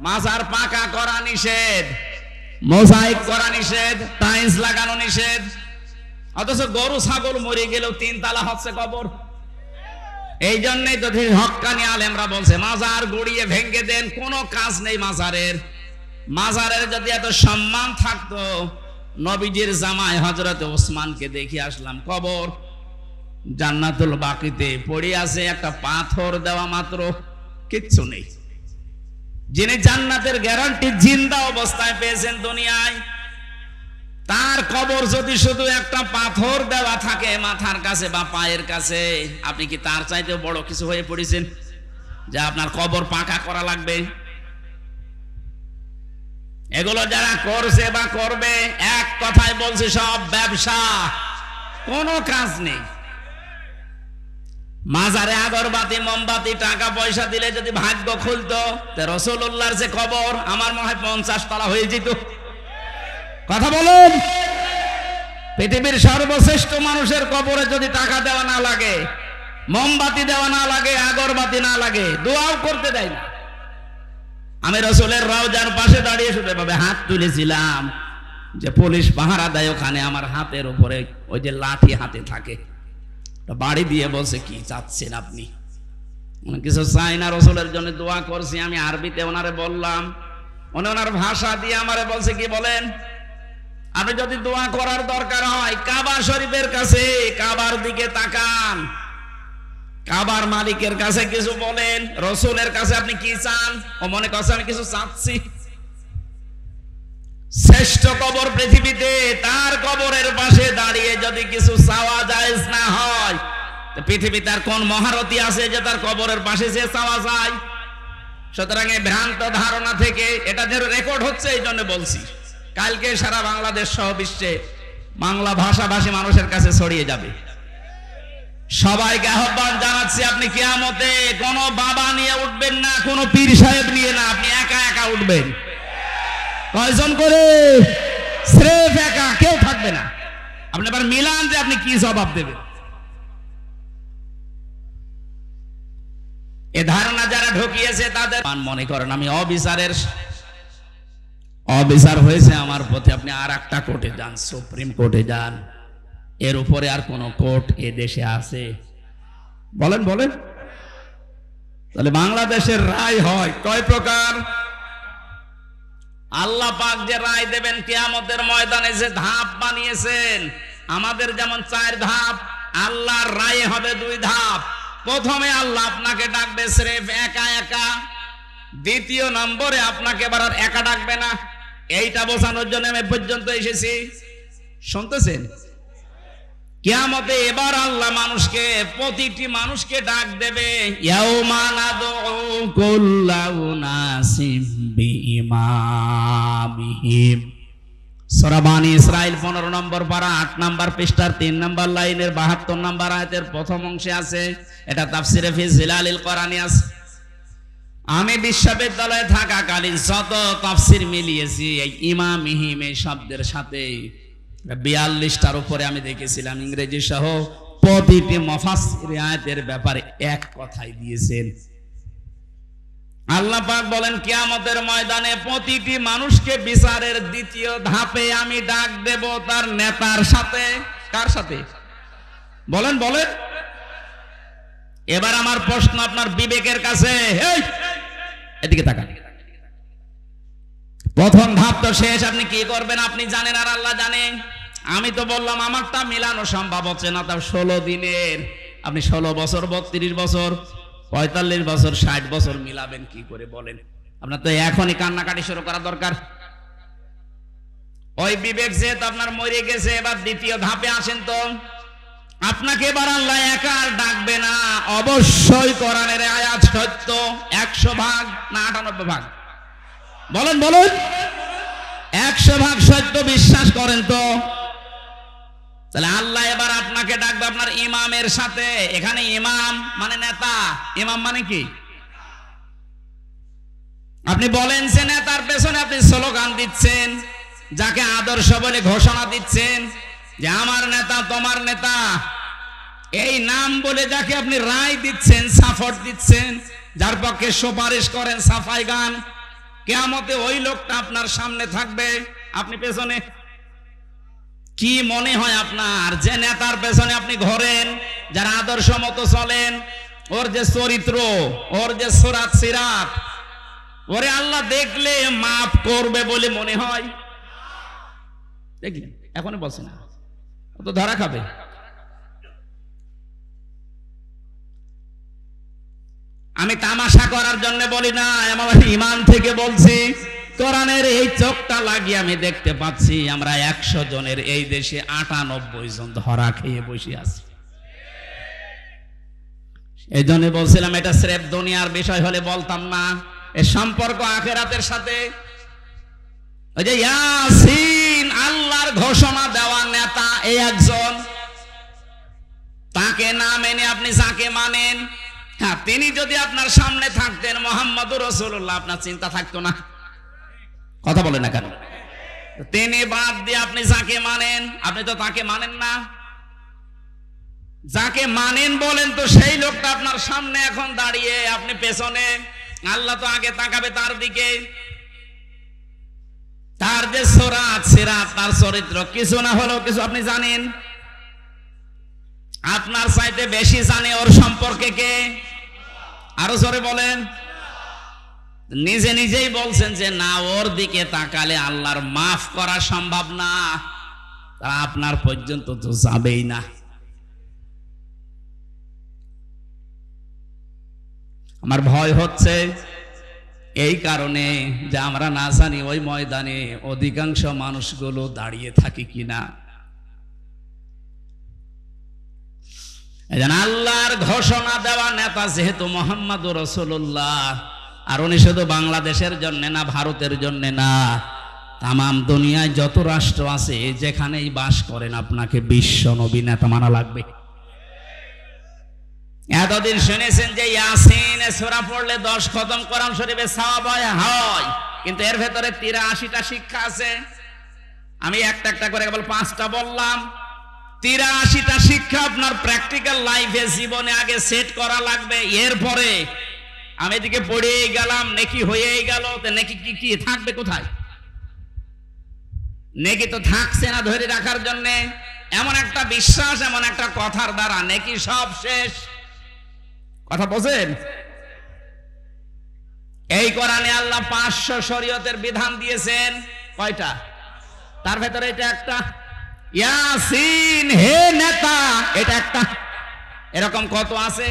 মাজার পাকা করা নিষেধ, মোজাইক করা নিষেধ, টাইলস লাগানো নিষেধ। অথচ গরু ছাগল মরে গেলেও 3 তালা হচ্ছে কবর। এই জন্যই তো হক্কানি আলেমরা বলছে মাজার গুড়িয়ে ভেঙে দেন, কোনো কাজ নেই মাজারের। মাজারের যদি এত সম্মান থাকতো, নবীজির জামাই হযরত ওসমানকে দেখে আসলাম, কবর জান্নাতুল বাকিতে পড়ে আছে, একটা পাথর দেওয়া মাত্র, কিচ্ছু নেই। যিনি জান্নাতের গ্যারান্টি জিন্দা অবস্থায় পেয়েছেন দুনিয়ায়, তার কবর যদি শুধু একটা পাথর দেওয়া থাকে মাথার কাছে বা পায়ের কাছে, আপনি কি তার চাইতে বড় কিছু হয়ে পড়েছেন যে আপনার কবর পাকা করা লাগবে? এগুলো যারা করছে বা করবে, এক কথায় বলছে সব ব্যবসা, কোনো কাজ নেই। মাজারে আগরবাতি, মোমবাতি, টাকা পয়সা দিলে যদি ভাগ্য খুলতো, রাসূলুল্লাহর যে কবর আমার মনে হয় 50 তলা হয়ে যেত। কথা বলুন, পৃথিবীর সর্বশ্রেষ্ঠ মানুষের কবরে যদি টাকা দেওয়া না লাগে, মোমবাতি দেওয়া না লাগে, আগরবাতি না লাগে, দোয়াও করতে দেয় না। আমি রাসূলের রওজার পাশে দাঁড়িয়ে শুধু এভাবে হাত তুলেছিলাম যে পুলিশ পাহারা দেয় ওখানে, আমার হাতের উপরে ওই যে লাঠি হাতে থাকে, বাড়ি দিয়ে বলছে কি চাচ্ছেন আপনি? কিছু চাই না, রাসূলের জন্য দোয়া করছি। আমি আরবিতে ওনারে বললাম, উনি ওনার ভাষা দিয়ে আমারে বলছে কি বলেন, আপনি যদি দোয়া করার দরকার হয় কাবা শরীফের কাছে, কাবার দিকে তাকান, কাবার মালিকের কাছে কিছু বলেন। রাসূলের কাছে আপনি কি চান? ও মনে করছে আমি কিছু চাচ্ছি। শ্রেষ্ঠ কবর পৃথিবীতে, তার কবরের পাশে দাঁড়িয়ে যদি কিছু চাওয়া জায়েজ না হয়, পৃথিবীতে আর কোন মহারথী আছে যে তার কবরের পাশে যে চাওয়া যায়? সুতরাং এই ভ্রান্ত ধারণা থেকে, এটা যে রেকর্ড হচ্ছে এই জন্য বলছি, কালকে সারা বাংলাদেশ সহ বিশ্বে বাংলা ভাষাভাষী মানুষের কাছে ছড়িয়ে যাবে। সবাইকে আহ্বান জানাচ্ছি, আপনি কিয়ামতে কোনো বাবা নিয়ে উঠবেন না, কোনো পীর সাহেব নিয়ে না, আপনি একা একা উঠবেন। কয়জন করে? স্রেফ একা, কেউ থাকবে না। আপনি এবার মিলান যে আপনি কি জবাব দেবেন। এ ধারণা যারা ঢুকিয়েছে তাদের মনে করেন আমি অবিচার হয়েছে আমার প্রতি, আপনি আর একটা কোর্টে যান, সুপ্রিম কোর্টে যান, এর উপরে আর কোন কোর্ট এ দেশে আছে? বলেন বলেন। তাহলে বাংলাদেশের রায় হয় কয় প্রকার? আল্লাহ পাক যে রায় দেবেন কিয়ামতের ময়দানে, যে ধাপ বানিয়েছেন, আমাদের যেমন 4 ধাপ, আল্লাহর রায় হবে 2 ধাপ। প্রথমে আল্লাহ আপনাকে ডাকবে স্রেফ একা একা, দ্বিতীয় নম্বরে আপনাকে এবার আর একা ডাকবে না। এইটা বোঝানোর জন্য আমি পর্যন্ত এসেছি, শুনতেছেন? কিয়ামতে এবার আল্লাহ মানুষকে, প্রতিটি মানুষকে ডাক দেবে, ইয়াউমা নাদউ কুল্লা উনাসিম বিইমামিহিম, সূরা বনী ইসরাইল 15 নম্বর পারা 8 নম্বর পৃষ্ঠার 3 নম্বর লাইনের 72 নম্বর আয়াতের প্রথম অংশে আছে। এটা তাফসিরে ফি জিলালিল কোরআনে আছে। আমি বিশ্ববিদ্যালয়ে থাকাকালীন যত তাফসির মিলিয়েছি এই ইমামিহিম এই শব্দের সাথে 42টার উপরে আমি দেখেছিলাম ইংরেজি সহ প্রতিটি মুফাসসির আয়াতের ব্যাপারে এক কথাই দিয়েছেন। আল্লাহ পাক বলেন কিয়ামতের ময়দানে প্রতিটি মানুষকে বিচারের দ্বিতীয় ধাপে আমি ডাক দেব তার নেতার সাথে। কার সাথে বলেন বলেন? এবার আমার প্রশ্ন আপনার বিবেকের কাছে, এই এদিকে তাকান। প্রথম ধাপ তো শেষ, আপনি কি করবেন আপনি জানেন আর আল্লাহ জানেন। আমি তো বললাম আমারটা মিলানো সম্ভব হচ্ছে না, তাও 16 দিনের। আপনি 16 বছর 32 বছর 45 বছর 60 বছর মিলাবেন কি করে বলেন? আপনার তো এখনই কান্নাকাটি শুরু করা দরকার। ওই বিবেক যেহেতু আপনার মরে গেছে, এবার দ্বিতীয় ধাপে আসেন। তো আপনাকে এবার আল্লাহ একা আর ডাকবে না, অবশ্যই কোরআনের আয়াত সত্য 100 ভাগ না 98 ভাগ বলেন বলেন? 100 ভাগ সত্য বিশ্বাস করেন তো? তাহলে আল্লাহ এবার আপনাকে ডাকবে আপনার ইমামের সাথে। এখানে ইমাম মানে নেতা, ইমাম মানে কি? আপনি বলেন যে নেতার পেছনে আপনি স্লোগান দিচ্ছেন, যাকে আদর্শ বলে ঘোষণা দিচ্ছেন যে আমার নেতা তোমার নেতা, এই নাম বলে যাকে আপনি রায় দিচ্ছেন, সাপোর্ট দিচ্ছেন, যার পক্ষে সুপারিশ করেন, সাফাই গান, কিয়ামতে ওই লোকটা আপনার সামনে থাকবে, আপনি পেছনে। কি মনে হয় আপনার যে নেতার পেছনে আপনি ঘোরেন, যারা আদর্শ মতো চলেন, ওর যে চরিত্র, ওর যে সুরাত সিরাত, ওরে আল্লাহ দেখলে মাফ করবে বলে মনে হয়? দেখলেন, এখনই বলছি না, ও তো ধরা খাবে। আমি তামাশা করার জন্য বলি না, আমার ইমান থেকে বলছি। কোরআনের এই চোখটা লাগিয়ে আমি দেখতে পাচ্ছি আমরা 100 জনের এই দেশে 98 জন ধরা খেয়ে বসে আছি। এই জন্য বলছিলাম এটা স্রেফ দুনিয়ার বিষয় হলে বলতাম না, এর সম্পর্ক আখিরাতের সাথে। ওই যে ইয়াসিন, আল্লাহর ঘোষণা দেওয়া নেতা এই একজন, তাকে না মেনে আপনি যাকে মানেন, হ্যাঁ তিনি যদি আপনার সামনে থাকতেন মুহাম্মদুর রাসূলুল্লাহ, আপনার চিন্তা থাকতো না? কথা বলে না কেন? তিনি বাদ দিয়ে আপনি যাকে মানেন, আপনি তো তাকে মানেন না। যাকে মানেন বলেন তো সেই লোকটা আপনার সামনে এখন দাঁড়িয়ে, আপনি পেছনে। আল্লাহ তো আগে তাকাবে তার দিকে। তার যে সুরাত সিরাত, তার চরিত্র কিছু না হলেও কিছু আপনি জানেন। আপনার চাইতে বেশি জানে ওর সম্পর্কে কে? আরো জোরে বলেন। নিজে নিজেই বলছেন যে না, ওর দিকে তাকালে আল্লাহর মাফ করা সম্ভব না, তা আপনার পর্যন্ত তো যাবেই না। আমার ভয় হচ্ছে এই কারণে যে আমরা না জানি ওই ময়দানে অধিকাংশ মানুষগুলো দাঁড়িয়ে থাকি কিনা। আল্লাহর ঘোষণা দেওয়া নেতা যেহেতু মুহাম্মদুর রাসূলুল্লাহ, আর উনি শুধু বাংলাদেশের জন্য না, ভারতের জন্য না, তামাম দুনিয়ায় যত রাষ্ট্র আছে যেখানেই বাস করেন আপনাকে বিশ্ব নবী নেতা মানা লাগবে। এতদিন শুনেছেন যে ইয়াসিন সূরা পড়লে 10 খতম কোরআন শরীফে সওয়াব হয়, কিন্তু এর ভেতরে 83টা শিক্ষা আছে। আমি একটা একটা করে কেবল 5টা বললাম। 83টা শিক্ষা আপনার প্র্যাকটিক্যাল লাইফে জীবনে আগে সেট করা লাগবে। এরপরে আমি এদিকে পড়েই গেলাম, নেকি হয়েই গেল, তো নেকি কি থাকবে কোথায়? নেকি তো থাকছে না ধরে রাখার জন্য। এমন একটা বিশ্বাস, এমন একটা কথার দ্বারা নেকি সব শেষ। কথা বোঝেন? এই কোরআনে আল্লাহ 500 শরীয়তের বিধান দিয়েছেন। কয়টা? তার ভেতরে এটা একটা। ইয়াসিন হে নেতা, এটা একটা। এরকম কত আছে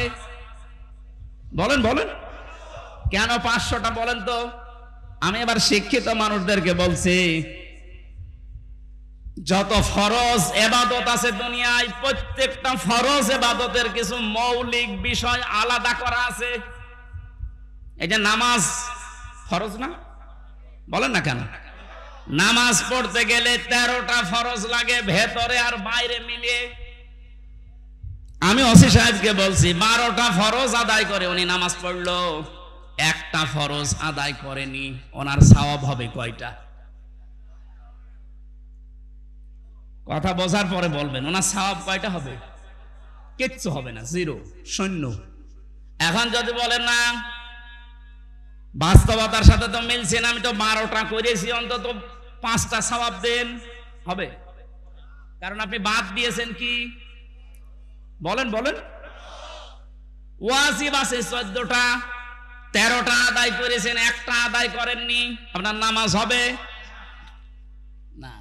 বলেন বলেন? কেন 500টা বলেন তো? আমি এবার শিক্ষিত মানুষদেরকে বলছি, যত ফরজ ইবাদত আছে দুনিয়ায়, প্রত্যেকটা ফরজ ইবাদতের কিছু মৌলিক বিষয় আলাদা করা আছে। এই যে নামাজ ফরজ না, বলেন না কেন? নামাজ পড়তে গেলে 13টা ফরজ লাগে, ভেতরে আর বাইরে মিলিয়ে। আমি ওসি সাহেবকে বলছি 12টা ফরজ আদায় করে উনি নামাজ পড়লো, একটা ফরজ আদায় করেনি, ওনার সওয়াব হবে কয়টা? কথা বোঝার পরে বলবেন ওনার সওয়াব কয়টা হবে? কিচ্ছু হবে না, জিরো, শূন্য। এখন যদি বলেন না বাস্তবতার সাথে তো মিলছে না, আমি তো 12টা করেছি, অন্তত 5টা সওয়াব দেন, হবে? কারণ আপনি বাদ দিয়েছেন কি? বলেন বলেন। ওয়াজিব আছে 14টা, 13টা আদায় করেছেন, একটা আদায় করেননি, আপনার নামাজ হবে না?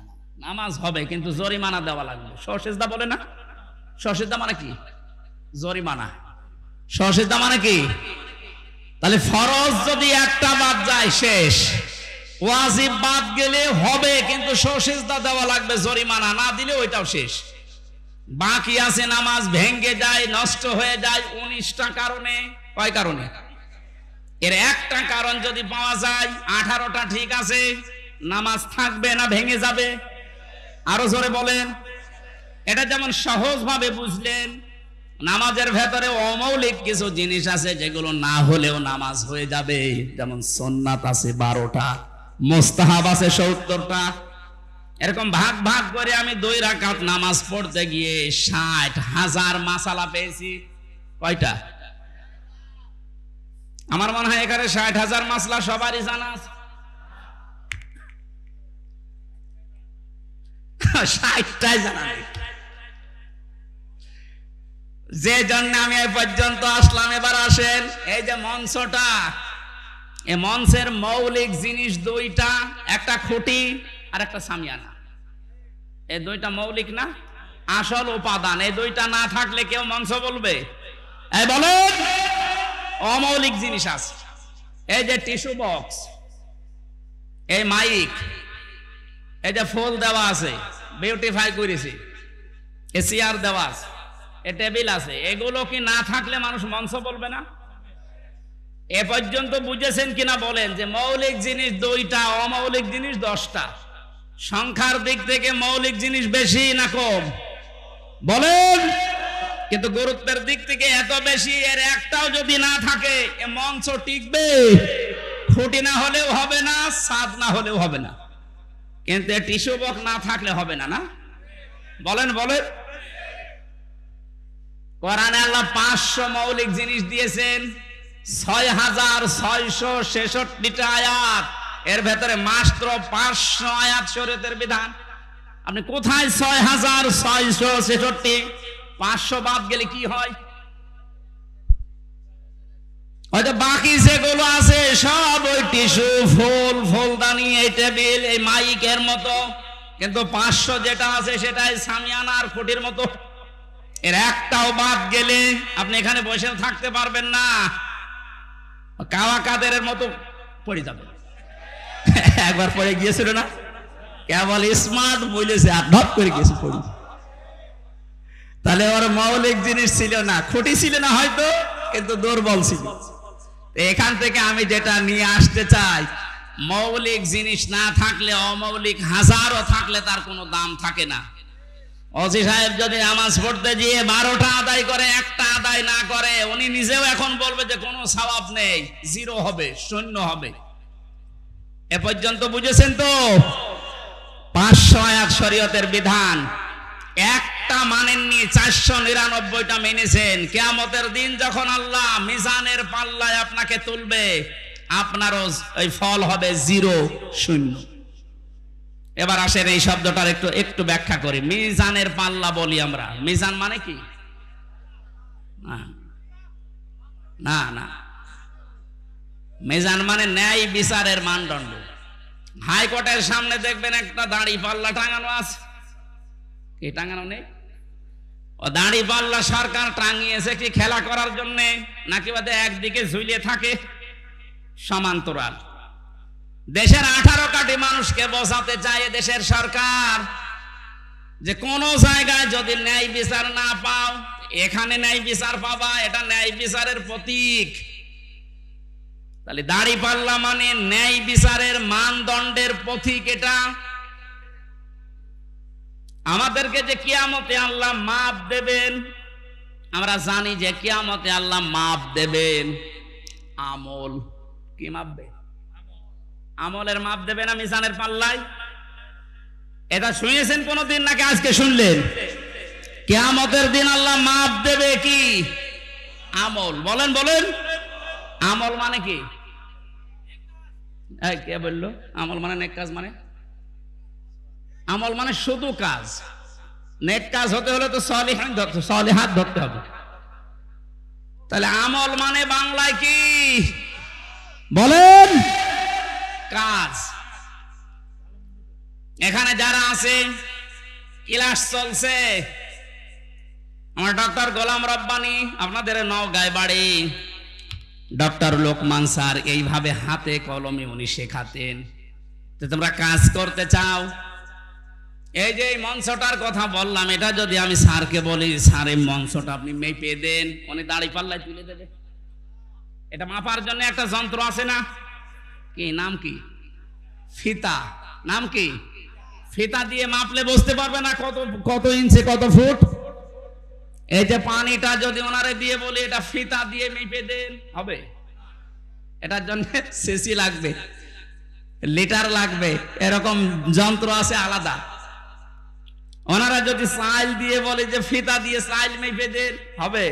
নামাজ হবে, কিন্তু জরিমানা দেওয়া লাগবে। সসেজদা বলে না? সসেজদা মানে কি? জরিমানা। সসেজদা মানে কি? তাহলে ফরজ যদি একটা বাদ যায় শেষ, ওয়াজিব বাদ গেলে হবে, কিন্তু সসেজদা দেওয়া লাগবে, জরিমানা না দিলে ওইটাও শেষ। বাকি আছে নামাজ ভেঙ্গে যায়, নষ্ট হয়ে যায় 19টা কারণে। কয় কারণে? এর একটা কারণ যদি পাওয়া যায়, 18টা ঠিক আছে, নামাজ থাকবে না ভেঙে যাবে? আরো জোরে বলেন। এটা যেমন সহজ ভাবে বুঝলেন, নামাজের ভেতরে অমৌলিক কিছু জিনিস আছে যেগুলো না হলেও নামাজ হয়ে যাবে। যেমন সুন্নাত আছে 12টা, মুস্তাহাব আছে 70টা। এরকম ভাগ ভাগ করে আমি 2 রাকাত নামাজ পড়তে গিয়ে 60,000 মাসালা পেয়েছি। কয়টা? আমার মনে হয় এখানে 60,000 মাসলা সবারই জানা আছে। 60টাই জানা নেই। যে জন্য আমি এই পর্যন্ত আসলাম। এবার আসেন, এই যে মঞ্চটা, এই মঞ্চের মৌলিক জিনিস 2টা, একটা খুঁটি আর একটা সামিয়ানা। এই 2টা মৌলিক না, আসল উপাদান। এই 2টা না থাকলে কেউ মঞ্চ বলবে? এই বলেন। অমৌলিক জিনিস আছে, এই যে টিস্যু বক্স, এই মাইক, এই যে ফুল দেওয়া আছে, বিউটিফাই করেছি, এই চেয়ার দেওয়া আছে, এই টেবিল আছে। এগুলো কি না থাকলে মানুষ মঞ্চ বলবে না? এ পর্যন্ত বুঝেছেন কিনা বলেন? যে মৌলিক জিনিস 2টা, অমৌলিক জিনিস 10টা। সংখ্যার দিক থেকে মৌলিক জিনিস বেশি না কম? বলেন। কিন্তু গুরুত্বের দিক থেকে এত বেশি, এর একটাও যদি না থাকে এ মঞ্চ টিকবে? খুঁটি না হলেও হবে না, ছাদ না হলেও হবে না, কিন্তু টিস্যু বক্স না থাকলে হবে না। না বলেন বলেন। কোরআনে আল্লাহ 500 মৌলিক জিনিস দিয়েছেন, 6,666টা আয়াত। এর ভেতরে মাত্র 500 আয়াত শরীয়তের বিধান। আপনি কোথায় 6,666? 500 বাদ গেলে কি হয়? হয়তো বাকি যেগুলো আছে সব ওই টিস্যু, ফুল, ফুলদানি, এই টেবিল, এই মাইকের মতো, কিন্তু 500 যেটা আছে সেটাই সামিয়ানা আর খুঁটির মতো। এর একটাও বাদ গেলে আপনি এখানে বসে থাকতে পারবেন না, কাওয়া কাদের মতো পড়ে যাবে। একবার পড়ে গিয়েছিল না, কেবল স্মার্ট বলেছে আর ঢপ করে গেছে পড়ি। তাহলে ওর মৌলিক জিনিস ছিল না, খুঁটি ছিল না হয়তো, কিন্তু দুর্বল ছিল। এখান থেকে আমি যেটা নিয়ে আসতে চাই, মৌলিক জিনিস না থাকলে অমৌলিক হাজারও থাকলে তার কোনো দাম থাকে না। ওসি সাহেব যদি নামাজ পড়তে গিয়ে 12টা আদায় করে, একটা আদায় না করে, উনি নিজেও এখন বলবে যে কোনো সওয়াব নেই, জিরো হবে, শূন্য হবে। এ পর্যন্ত বুঝেছেন তো? 500 আয়াত শরীয়তের বিধান, একটা মানেননি, 499টা মেনেছেন। কিয়ামতের দিন যখন আল্লাহ মিজানের পাল্লায় আপনাকে তুলবে, আপনারও ওই ফল হবে জিরো, শূন্য। এবার আসেন এই শব্দটার একটু ব্যাখ্যা করি। মিজানের পাল্লা বলি আমরা, মিজান মানে কি? না না, মিজান মানে ন্যায় বিচারের মানদণ্ড। হাইকোর্টের সামনে দেখবেন একটা দাড়ি পাল্লা টাঙানো আছে, কি টাঙানো নেই? ও দাড়ি পাল্লা সরকার টাঙিয়েছে কি খেলা করার জন্য, নাকি ওদের একদিকে ঝুলিয়ে থাকে সমান্তরাল? দেশের 18 কোটি মানুষকে বোঝাতে চায় দেশের সরকার যে কোন জায়গায় যদি ন্যায় বিচার না পাও, এখানে ন্যায় বিচার পাবা, এটা ন্যায় বিচারের প্রতীক। তাহলে দাড়িপাল্লা মানে ন্যায় বিচারের মানদণ্ডের পথিক। এটা আমাদেরকে যে কিয়ামতে আল্লাহ মাপ দেবেন, আমরা জানি যে কিয়ামতে আল্লাহ মাপ দেবেন। আমল কি মাপবে? আমলের মাপ দেবে না মিজানের পাল্লায়? এটা শুনেছেন কোনদিন নাকি আজকে শুনলেন? কিয়ামতের দিন আল্লাহ মাপ দেবে কি? আমল। বলেন বলেন, আমল মানে কি? কে বললো আমল মানে নেক কাজ? মানে আমল মানে শুধু কাজ। নেক কাজ হতে হলে তো সলিহাত ধরতে হবে। তাহলে আমল মানে বাংলায় কি বলেন? কাজ। এখানে যারা আছে, ক্লাস চলছে, আমার ডক্টর গোলাম রব্বানী, আপনাদের নওগাঁয় বাড়ি, ডক্টর লোকমান স্যার এইভাবে হাতে কলমে উনি শেখাতেন। তো তোমরা কাজ করতে চাও, এই যে এই মঞ্চটার কথা বললাম, এটা যদি আমি স্যারকে বলি, স্যার এই মঞ্চটা আপনি মেপে দেন, উনি দাড়ি পাল্লায় তুলে দেবে। এটা মাপার জন্য একটা যন্ত্র আছে না? কি নাম? কি ফিতা। নাম কি? ফিতা দিয়ে মাপলে বুঝতে পারবে না কত কত ইঞ্চি কত ফুট। এই যে পানিটা যদি ওনারে দিয়ে বলি এটা ফিতা দিয়ে মেপে দেন, হবে? এটার জন্য সিসি লাগবে, লিটার লাগবে, এরকম যন্ত্র আছে আলাদা। ওনারা যদি সাইল দিয়ে বলে যে ফিতা দিয়ে সাইল মেপে দেন, হবে?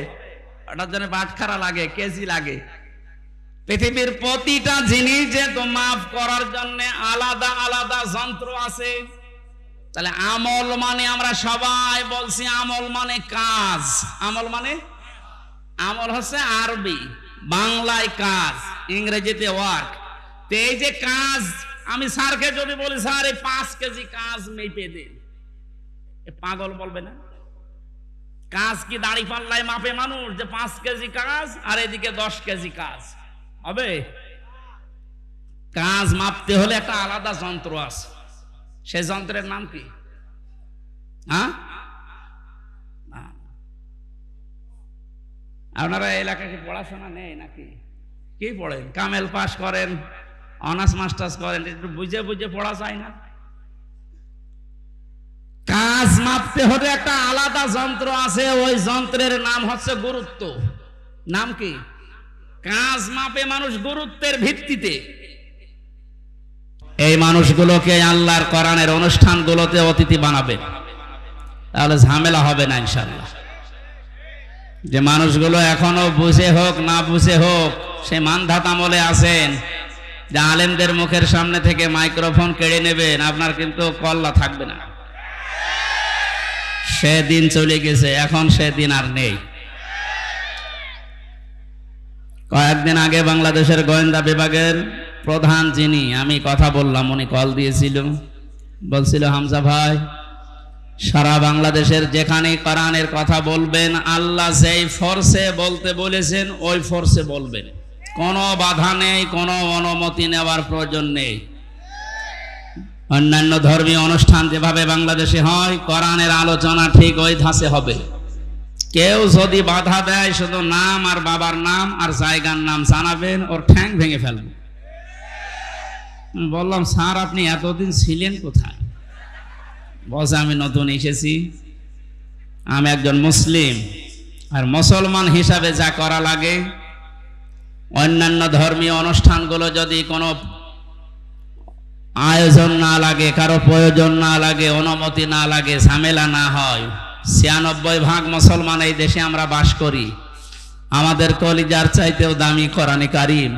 ওটার জন্য বাটখারা লাগে, কেজি লাগে। পৃথিবীর প্রতিটা জিনিস যে তো মাপ করার জন্য আলাদা আলাদা যন্ত্র আছে। তাহলে আমল মানে আমরা সবাই বলছি আমল মানে কাজ। আমল মানে, আমল হচ্ছে আরবি, বাংলায় কাজ, ইংরেজিতে ওয়ার্ক। তো এই যে কাজ, আমি স্যারকে যদি বলি স্যার এই 5 কেজি কাজ মেপে দেন, পাগল বলবে না? কাজ কি দাড়ি পাল্লায় মাপে মানুষ যে 5 কেজি কাজ আর এদিকে 10 কেজি কাজ? হবে? কাজ মাপতে হলে একটা আলাদা যন্ত্র আছে। সেই যন্ত্রের নাম কি? আপনারা এলাকায় কি পড়াশোনা নেই নাকি? কি পড়েন? কামেল পাস করেন, অনার্স মাস্টার্স করেন, একটু বুঝে বুঝে পড়া যায় না? কাজ মাপতে হলে একটা আলাদা যন্ত্র আছে, ওই যন্ত্রের নাম হচ্ছে গুরুত্ব। নাম কি? কাজ মাপে মানুষ গুরুত্বের ভিত্তিতে। এই মানুষগুলোকে আল্লাহর কোরআনের অনুষ্ঠানগুলোতে অতিথি বানাবে, তাহলে ঝামেলা হবে না ইনশাআল্লাহ। যে মানুষগুলো এখনো বুঝে হোক না বুঝে হোক সে মানধাত আমলে আছেন, যে আলেমদের মুখের সামনে থেকে মাইক্রোফোন কেড়ে নেবেন, আপনার কিন্তু কল্লা থাকবে না। সেদিন চলে গেছে, এখন সেদিন আর নেই। কয়েকদিন আগে বাংলাদেশের গোয়েন্দা বিভাগের প্রধান যিনি, আমি কথা বললাম, উনি কল দিয়েছিল, বলছিল হামজা ভাই, সারা বাংলাদেশের যেখানে কোরআনের কথা বলবেন, আল্লাহ যেই ফোর্সে বলতে বলেছেন ওই ফোর্সে বলবেন, কোনো বাধা নেই, কোনো অনুমতি নেওয়ার প্রয়োজন নেই। অন্যান্য ধর্মীয় অনুষ্ঠান যেভাবে বাংলাদেশে হয়, কোরআনের আলোচনা ঠিক ওই ধাঁচে হবে। কেউ যদি বাধা দেয়, শুধু নাম আর বাবার নাম আর জায়গার নাম জানাবেন, ওর ঠ্যাং ভেঙে ফেলবেন। বললাম স্যার আপনি এতদিন ছিলেন কোথায়? বলছে আমি নতুন এসেছি, আমি একজন মুসলিম, আর মুসলমান হিসাবে যা করা লাগে, অন্যান্য ধর্মীয় অনুষ্ঠানগুলো যদি কোনো আয়োজন না লাগে, কারো প্রয়োজন না লাগে, অনুমতি না লাগে, ঝামেলা না হয়, ৯৬% মুসলমান এই দেশে আমরা বাস করি, আমাদের কলিজার চাইতেও দামি কোরআনে কারীম,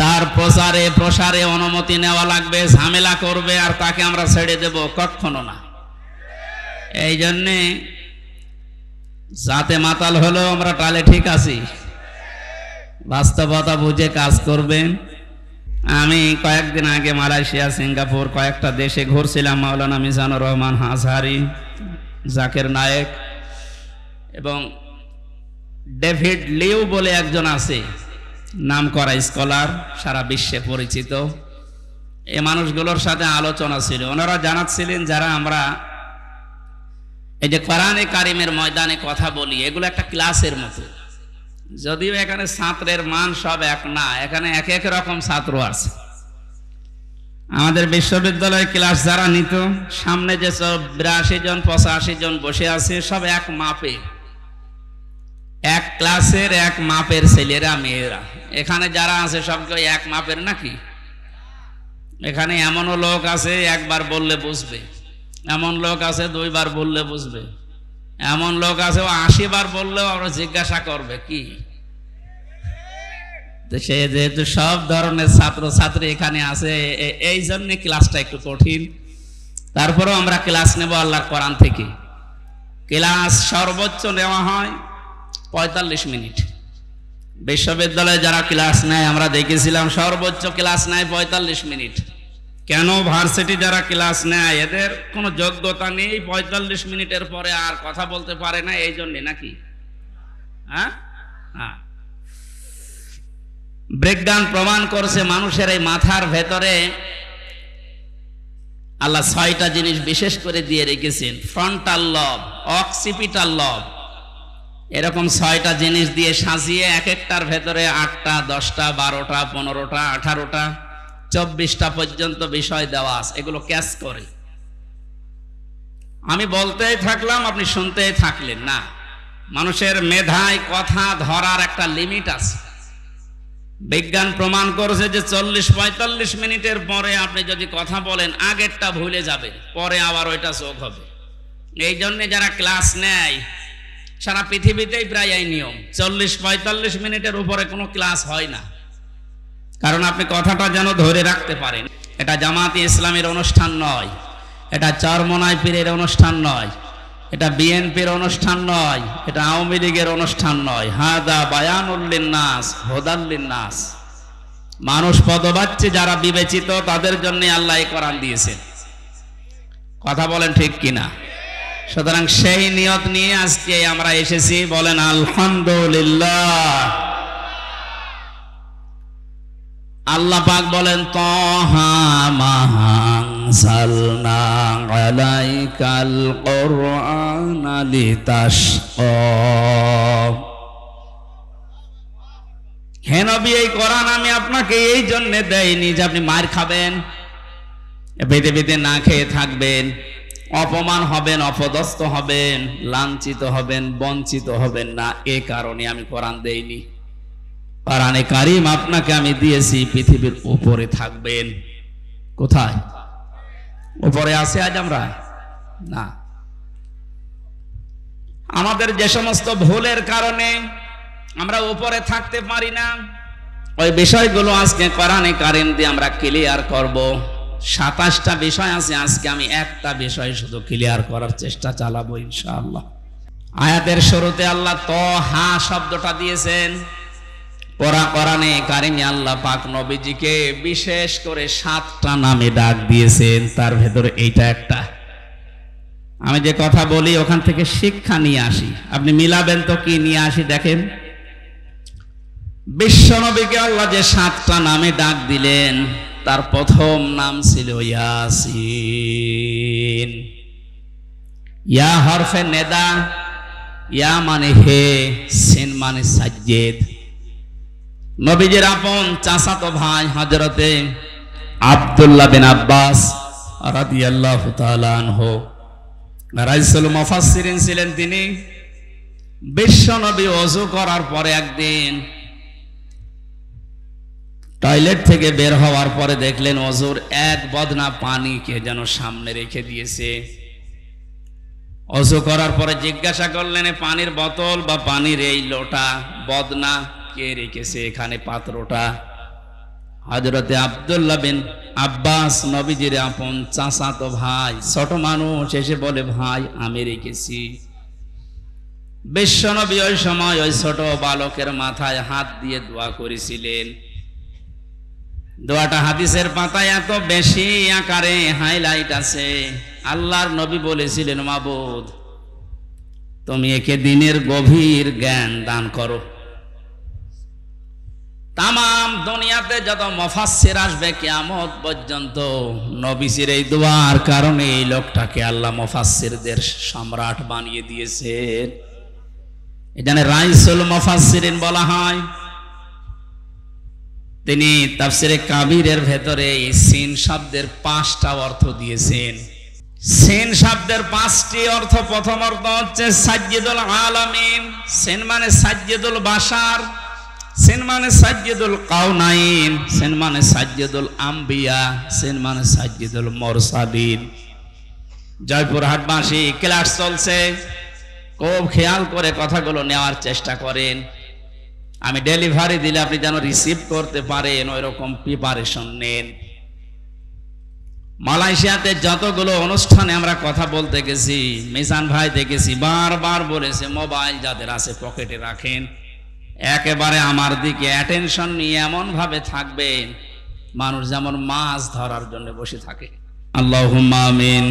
তার প্রচারে প্রসারে অনুমতি নেওয়া লাগবে, ঝামেলা করবে, আর তাকে আমরা ছেড়ে দেব? কখনো না। এই জন্যে যাতে মাতাল হলেও আমরা টালে ঠিক আছি, বাস্তবতা বুঝে কাজ করবেন। আমি কয়েকদিন আগে মালয়েশিয়া, সিঙ্গাপুর কয়েকটা দেশে ঘুরছিলাম। মাওলানা মিজানুর রহমান আজহারি, জাকির নায়েক এবং ডেভিড লিউ বলে একজন আছে, নাম করা স্কলার, সারা বিশ্বে পরিচিত। এই মানুষগুলোর সাথে আলোচনা ছিল, ওনারা জানাচ্ছিলেন যারা আমরা এই যে কোরআনে কারিমের ময়দানে কথা বলি, এগুলো একটা ক্লাসের মতো। যদিও এখানে ছাত্রের মান সব এক না, এখানে এক এক রকম ছাত্র আছে। আমাদের বিশ্ববিদ্যালয়ে ক্লাস যারা নিত, সামনে যে সব 82 জন 85 জন বসে আছে, সব এক মাপে, এক ক্লাসের এক মাপের ছেলেরা মেয়েরা। এখানে যারা আছে সব কেউ এক মাপের নাকি? এখানে এমনও লোক আছে একবার বললে বুঝবে, এমন লোক আছে 2 বার বললে বুঝবে, এমন লোক আছে 80 বার বললেও আমরা জিজ্ঞাসা করবে কি। সে যেহেতু সব ধরনের ছাত্র ছাত্রী এখানে আছে, এই জন্য ক্লাসটা একটু কঠিন। তারপরেও আমরা ক্লাস নেব আল্লাহর কোরআন থেকে। ক্লাস সর্বোচ্চ নেওয়া হয় 45 মিনিট। বিশ্ববিদ্যালয়ে যারা ক্লাস নেয় আমরা দেখেছিলাম সর্বোচ্চ ক্লাস নেয় 45 মিনিট। কেন? ভার্সিটি যারা ক্লাস নেয় এদের কোনো যোগ্যতা নেই, 45 মিনিটের পরে আর কথা বলতে পারে না, এই জন্যে নাকি? হ্যাঁ, বিজ্ঞান প্রমাণ করছে মানুষের এই মাথার ভেতরে আল্লাহ 6টা জিনিস বিশেষ করে দিয়ে রেখেছেন। ফ্রন্টাল লব, অক্সিপিটাল লব, এরকম 6টা জিনিস দিয়ে সাজিয়ে এক একটার ভেতরে 8টা 10টা 12টা 15টা 18টা 24টা পর্যন্ত বিষয় দেওয়া আছে। এগুলো ক্যাচ করে। আমি বলতেই থাকলাম, আপনি শুনতেই থাকলেন না। মানুষের মেধায় কথা ধরার একটা লিমিট আছে। বিজ্ঞান প্রমাণ করেছে যে 40-45 মিনিটের পরে আপনি যদি কথা বলেন আগেরটা ভুলে যাবেন, পরে আবার ওইটা চোখ হবে। এই জন্য যারা ক্লাস নেয় সারা পৃথিবীতেই প্রায় এই নিয়ম, 40-45 মিনিটের উপরে কোনো ক্লাস হয় না, কারণ আপনি কথাটা যেন ধরে রাখতে পারেন। এটা জামাতে ইসলামের অনুষ্ঠান নয়, এটা চরমনাই পীরের অনুষ্ঠান নয়, এটা বিএনপির অনুষ্ঠান নয়, এটা আওয়ামী লীগের অনুষ্ঠান নয়। হাদা বায়ানুল লিন্নাস হুদাল লিন্নাস। মানুষ পদবাচ্য যারা বিবেচিত তাদের জন্য আল্লাহ এই কোরআন দিয়েছেন। কথা বলেন ঠিক কিনা? সুতরাং সেই নিয়ত নিয়ে আজকে আমরা এসেছি। বলেন আলহামদুলিল্লাহ। আল্লাহ পাক বলেন তাহা মা আনজালনা আলাইকাল কুরআনা লিতাশকা। হে নবী, এই কোরআন আমি আপনাকে এই জন্য দেইনি যে আপনি মার খাবেন, পৃথিবীতে না খেয়ে থাকবেন, অপমান হবেন, অপদস্থ হবেন, লাঞ্ছিত হবেন, বঞ্চিত হবেন না। এ কারণে আমি কোরআন দেইনি। কোরআনে কারীম আপনাকে আমি দিয়েছি পৃথিবীর উপরে থাকবেন। কোথায় উপরে আছে আজ আমরা? না। আমাদের যে সমস্ত ভুলের কারণে আমরা উপরে থাকতে পারি না, ওই বিষয়গুলো আজকে কোরআনে কারীম দিয়ে আমরা ক্লিয়ার করব। 27টা বিষয় আছে, আজকে আমি একটা বিষয় শুধু ক্লিয়ার করার চেষ্টা চালাবো ইনশাআল্লাহ। আয়াতের শুরুতে আল্লাহ তহা শব্দটা দিয়েছেন। কোরআনে কারিমে আল্লাহ পাক নবীজিকে বিশেষ করে 7টা নামে ডাক দিয়েছেন, তার ভেতরে এইটা একটা। আমি যে কথা বলি ওখান থেকে শিক্ষা নিয়ে আসি, আপনি মিলাবেন তো কি নিয়ে আসি দেখেন। বিশ্ব নবীকে আল্লাহ যে 7টা নামে ডাক দিলেন, তার প্রথম নাম ছিল ইয়াসিন। ইয়া হরফে নেদা, ইয়া মানে হে, সিন মানে সাজ্জেদ। নবীজির আপন চাচাতো ভাই হযরতে আব্দুল্লাহ বিন আব্বাস রাদিয়াল্লাহু তাআলা আনহু রাইসুল মুফাসসিরিন ছিলেন তিনি। বিশ্ব নবী ওযু করার পরে একদিন টয়লেট থেকে বের হওয়ার পরে দেখলেন ওযুর এক বদনা পানিকে যেন সামনে রেখে দিয়েছে। ওযু করার পরে জিজ্ঞাসা করলেন, পানির বোতল বা পানির এই লোটা বদনা কে রেখেছে এখানে পাত্রটা? হযরতে আব্দুল্লাহ বিন আব্বাস নবীজির আপন চাচাতো ভাই, ছোট মানুষ, এসে বলে, ভাই আমি রেখেছি। বিশ্ব নবী ওই সময় ওই ছোট বালকের মাথায় হাত দিয়ে দোয়া করেছিলেন। দোয়াটা হাদিসের পাতায় এত বেশি আকারে হাইলাইট আছে। আল্লাহর নবী বলেছিলেন, মাবুদ তুমি একে দিনের গভীর জ্ঞান দান করো। তামাম দুনিয়াতে যত মুফাসসির আসবে কিয়ামত পর্যন্ত নবীজির এই দোয়ার কারণে এই লোকটাকে আল্লাহ মুফাসসিরদের সম্রাট বানিয়ে দিয়েছেন। এখানে রাইসুল মুফাসসিরিন বলা হয়। তিনি তাফসিরে কাবীরের ভেতরে এই সিন শব্দের 5টা অর্থ দিয়েছেন। সিন শব্দের 5টি অর্থ। প্রথম অর্থ হচ্ছে সাজ্জিদুল আলামিন, সিন মানে সাজ্জিদুল বাশার, সিন মানে সাজ্জিদুল কাউনাইন, সিন মানে সাজ্জিদুল আম্বিয়া, সিন মানে সাজ্জিদুল মুরসালিন। জয়পুরহাটবাসী ক্লাস চলছে, খুব খেয়াল করে কথাগুলো নেওয়ার চেষ্টা করেন। আমি ডেলিভারি দিলে আপনি যেন রিসিভ করতে পারেন ওই রকম প্রিপারেশন নেন। মালয়েশিয়াতে যতগুলো অনুষ্ঠানে আমরা কথা বলতে গেছি, মিজান ভাই দেখেছি বারবার বলেছে মোবাইল যাদের আছে পকেটে রাখেন। একেবারে আমার দিকে অ্যাটেনশন নিয়ে এমন ভাবে থাকবেন মানুষ যেমন মাছ ধরার জন্য বসে থাকে। আল্লাহুম্মা আমিন।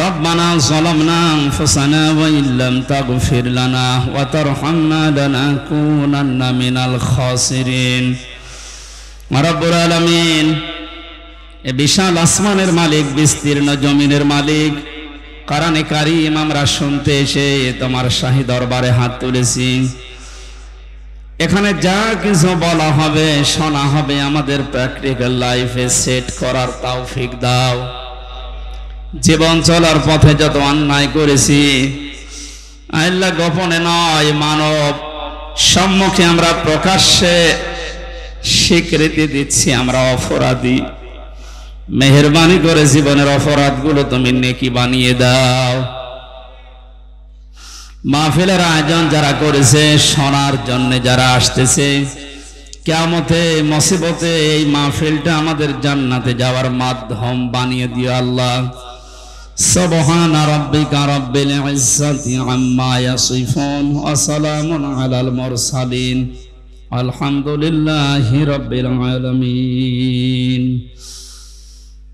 ربنا ظلمنا أنفسنا وإن لم تغفر لنا وترحمنا لنكونن من الخاسرين। রব্বুল আলামিন, এ বিশাল আসমানের মালিক, বিস্তীর্ণ জমিনের মালিক, কোরআনে কারীম আমরা শুনতে এসে তোমার শাহী দরবারে হাত তুলেছি। এখানে যা কিছু বলা হবে, শোনা হবে, আমাদের প্র্যাকটিক্যাল লাইফে সেট করার তৌফিক দাও। জীবন চলার পথে যত অন্যায় করেছি আল্লাহ, গোপনে নয় মানব সম্মুখে আমরা প্রকাশ্যে স্বীকৃতি দিচ্ছি আমরা অপরাধী। মেহেরবানি করে জীবনের অপরাধগুলো তুমি নেকি বানিয়ে দাও। মাহফিলের আয়োজন যারা করেছে, শোনার জন্য যারা আসতেছে, কিয়ামতে মুসিবতে এই মাহফিলটা আমাদের জান্নাতে যাওয়ার মাধ্যম বানিয়ে দিও আল্লাহ। সুবহান রাব্বিকা রাব্বিল ইজ্জাতি আম্মা ইয়াসিফুন ওয়া সালামুন আলাল মুরসালিন আলহামদুলিল্লাহি রাব্বিল আলামিন।